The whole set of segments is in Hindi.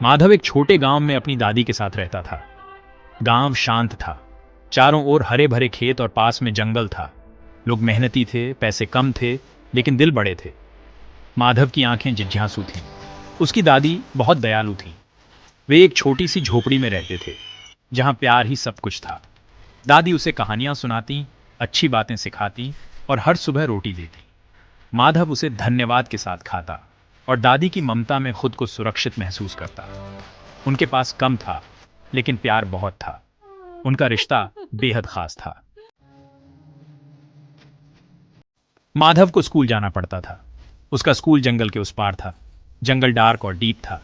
माधव एक छोटे गांव में अपनी दादी के साथ रहता था। गांव शांत था, चारों ओर हरे भरे खेत और पास में जंगल था। लोग मेहनती थे, पैसे कम थे, लेकिन दिल बड़े थे। माधव की आंखें जिज्ञासु थीं। उसकी दादी बहुत दयालु थी। वे एक छोटी सी झोपड़ी में रहते थे, जहां प्यार ही सब कुछ था। दादी उसे कहानियां सुनाती, अच्छी बातें सिखाती और हर सुबह रोटी देती। माधव उसे धन्यवाद के साथ खाता और दादी की ममता में खुद को सुरक्षित महसूस करता। उनके पास कम था, लेकिन प्यार बहुत था। उनका रिश्ता बेहद खास था। माधव को स्कूल जाना पड़ता था। उसका स्कूल जंगल के उस पार था। जंगल डार्क और डीप था।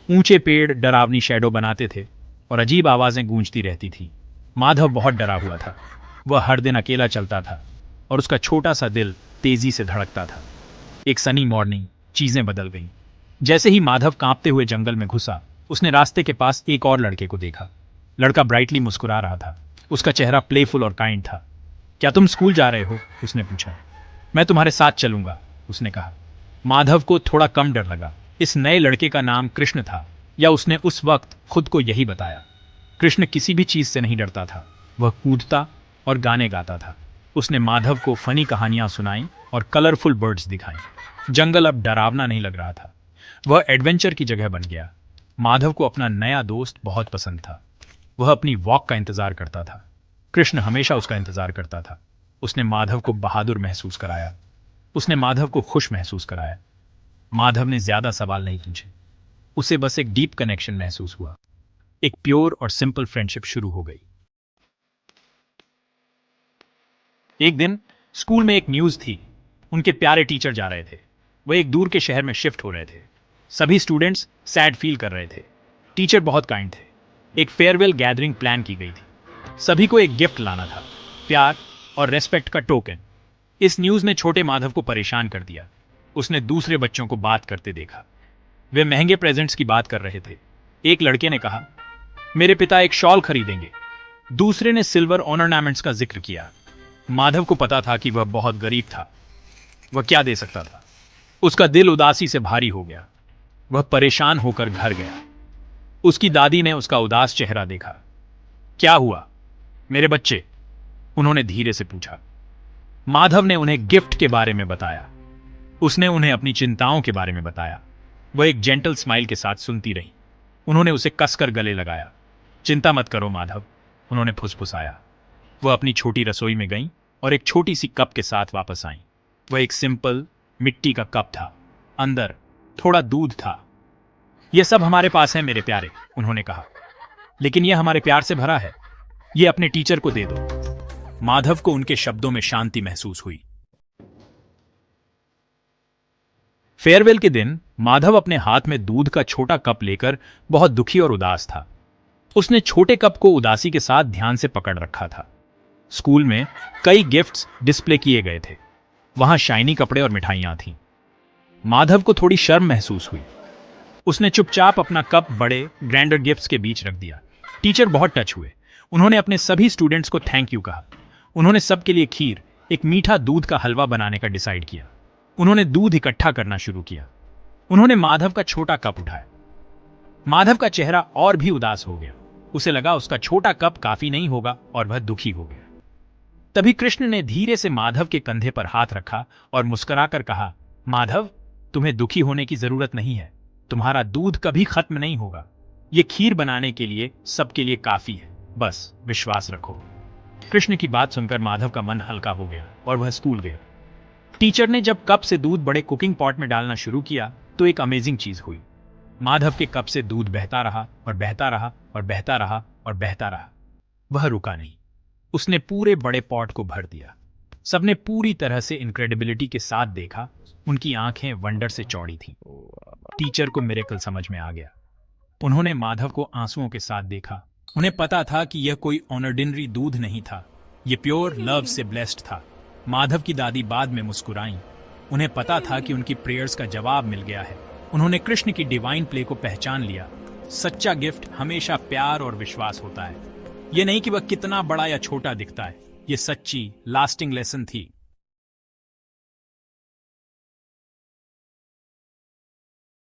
ऊंचे पेड़ डरावनी शैडो बनाते थे और अजीब आवाजें गूंजती रहती थी। माधव बहुत डरा हुआ था। वह हर दिन अकेला चलता था और उसका छोटा सा दिल तेजी से धड़कता था। एक सनी मॉर्निंग चीजें बदल गईं। जैसे ही माधव कांपते हुए जंगल में घुसा, उसने रास्ते के पास एक और लड़के को देखा। लड़का ब्राइटली मुस्कुरा रहा था। उसका चेहरा प्लेफुल और काइंड था। क्या तुम स्कूल जा रहे हो? उसने पूछा। मैं तुम्हारे साथ चलूंगा, उसने कहा। माधव को थोड़ा कम डर लगा। इस नए लड़के का नाम कृष्ण था, या उसने उस वक्त खुद को यही बताया। कृष्ण किसी भी चीज से नहीं डरता था। वह कूदता और गाने गाता था। उसने माधव को फनी कहानियां सुनाई और कलरफुल बर्ड्स दिखाई। जंगल अब डरावना नहीं लग रहा था। वह एडवेंचर की जगह बन गया। माधव को अपना नया दोस्त बहुत पसंद था। वह अपनी वॉक का इंतजार करता था। कृष्ण हमेशा उसका इंतजार करता था। उसने माधव को बहादुर महसूस कराया। उसने माधव को खुश महसूस कराया। माधव ने ज्यादा सवाल नहीं पूछे। उसे बस एक डीप कनेक्शन महसूस हुआ। एक प्योर और सिंपल फ्रेंडशिप शुरू हो गई। एक दिन स्कूल में एक न्यूज थी। उनके प्यारे टीचर जा रहे थे। वह एक दूर के शहर में शिफ्ट हो रहे थे। सभी स्टूडेंट्स सैड फील कर रहे थे। टीचर बहुत काइंड थे। एक फेयरवेल गैदरिंग प्लान की गई थी। सभी को एक गिफ्ट लाना था, प्यार और रेस्पेक्ट का टोकन। इस न्यूज ने छोटे माधव को परेशान कर दिया। उसने दूसरे बच्चों को बात करते देखा। वे महंगे प्रेजेंट्स की बात कर रहे थे। एक लड़के ने कहा, मेरे पिता एक शॉल खरीदेंगे। दूसरे ने सिल्वर ऑर्नामेंट्स का जिक्र किया। माधव को पता था कि वह बहुत गरीब था। वह क्या दे सकता था? उसका दिल उदासी से भारी हो गया। वह परेशान होकर घर गया। उसकी दादी ने उसका उदास चेहरा देखा। क्या हुआ मेरे बच्चे? उन्होंने धीरे से पूछा। माधव ने उन्हें गिफ्ट के बारे में बताया। उसने उन्हें अपनी चिंताओं के बारे में बताया। वह एक जेंटल स्माइल के साथ सुनती रही। उन्होंने उसे कसकर गले लगाया। चिंता मत करो माधव, उन्होंने फुसफुसाया। वह अपनी छोटी रसोई में गईं और एक छोटी सी कप के साथ वापस आईं। वह एक सिंपल मिट्टी का कप था। अंदर थोड़ा दूध था। यह सब हमारे पास है मेरे प्यारे, उन्होंने कहा, लेकिन यह हमारे प्यार से भरा है। यह अपने टीचर को दे दो। माधव को उनके शब्दों में शांति महसूस हुई। फेयरवेल के दिन माधव अपने हाथ में दूध का छोटा कप लेकर बहुत दुखी और उदास था। उसने छोटे कप को उदासी के साथ ध्यान से पकड़ रखा था। स्कूल में कई गिफ्ट्स डिस्प्ले किए गए थे। वहां शाइनी कपड़े और मिठाइयां थीं। माधव को थोड़ी शर्म महसूस हुई। उसने चुपचाप अपना कप बड़े ग्रैंडर गिफ्ट्स के बीच रख दिया। टीचर बहुत टच हुए। उन्होंने अपने सभी स्टूडेंट्स को थैंक यू कहा। उन्होंने सबके लिए खीर, एक मीठा दूध का हलवा बनाने का डिसाइड किया। उन्होंने दूध इकट्ठा करना शुरू किया। उन्होंने माधव का छोटा कप उठाया। माधव का चेहरा और भी उदास हो गया। उसे लगा उसका छोटा कप काफी नहीं होगा और वह दुखी हो गया। तभी कृष्ण ने धीरे से माधव के कंधे पर हाथ रखा और मुस्कुराकर कहा, माधव, तुम्हें दुखी होने की जरूरत नहीं है। तुम्हारा दूध कभी खत्म नहीं होगा। यह खीर बनाने के लिए सबके लिए काफी है। बस विश्वास रखो। कृष्ण की बात सुनकर माधव का मन हल्का हो गया और वह स्कूल गया। टीचर ने जब कप से दूध बड़े कुकिंग पॉट में डालना शुरू किया तो एक अमेजिंग चीज हुई। माधव के कप से दूध बहता रहा और बहता रहा और बहता रहा और बहता रहा। वह रुका नहीं। उसने पूरे बड़े पॉट को भर दिया। सबने पूरी तरह से इनक्रेडिबिलिटी के साथ देखा। उनकी आंखें वंडर से चौड़ी थीं। टीचर को मिरेकल समझ में आ गया। उन्होंने माधव को आंसुओं के साथ देखा। उन्हें पता था कि यह कोई ऑर्डिनरी दूध नहीं था। यह प्योर लव से ब्लेस्ड था। माधव की दादी बाद में मुस्कुराईं। उन्हें पता था कि उनकी प्रेयर्स का जवाब मिल गया है। उन्होंने कृष्ण की डिवाइन प्ले को पहचान लिया। सच्चा गिफ्ट हमेशा प्यार और विश्वास होता है। यह नहीं कि वह कितना बड़ा या छोटा दिखता है। यह सच्ची लास्टिंग लेसन थी।